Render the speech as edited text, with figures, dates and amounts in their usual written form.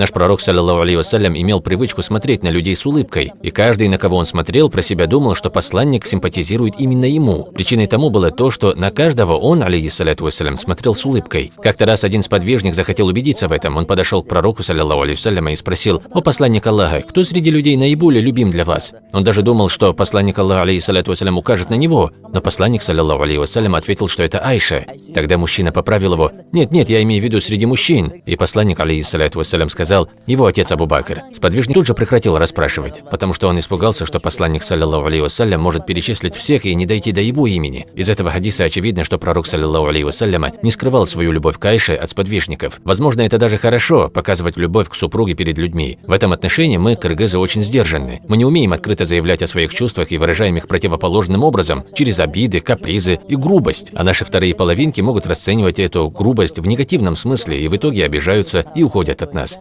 Наш пророк, саллаллаху алейхи вассалям, имел привычку смотреть на людей с улыбкой, и каждый, на кого он смотрел, про себя думал, что посланник симпатизирует именно ему. Причиной тому было то, что на каждого он, алейхиссаляту вассалям, смотрел с улыбкой. Как-то раз один сподвижник захотел убедиться в этом. Он подошел к пророку, саллаллаху алейхи вассалям, и спросил: «О посланник Аллаха, кто среди людей наиболее любим для вас?» Он даже думал, что посланник Аллаха, алейхиссаляту вассалям, укажет на него, но посланник, саллаллаху алейхи вассалям, ответил, что это Айша. Тогда мужчина поправил его: «Нет, я имею в виду среди мужчин». И посланник, алейхиссаляту вассалям, сказал: «Его отец Абу Бакр». Сподвижник тут же прекратил расспрашивать, потому что он испугался, что посланник, саллаллаху алейхи вассалям, может перечислить всех и не дойти до его имени. Из этого хадиса очевидно, что пророк, саллаллаху алейхи вассалям, не скрывал свою любовь к Айше от сподвижников. Возможно, это даже хорошо – показывать любовь к супруге перед людьми. В этом отношении мы, кыргызы, очень сдержанны. Мы не умеем открыто заявлять о своих чувствах и выражаем их противоположным образом, через обиды, капризы и грубость. А наши вторые половинки могут расценивать эту грубость в негативном смысле и в итоге обижаются и уходят от нас.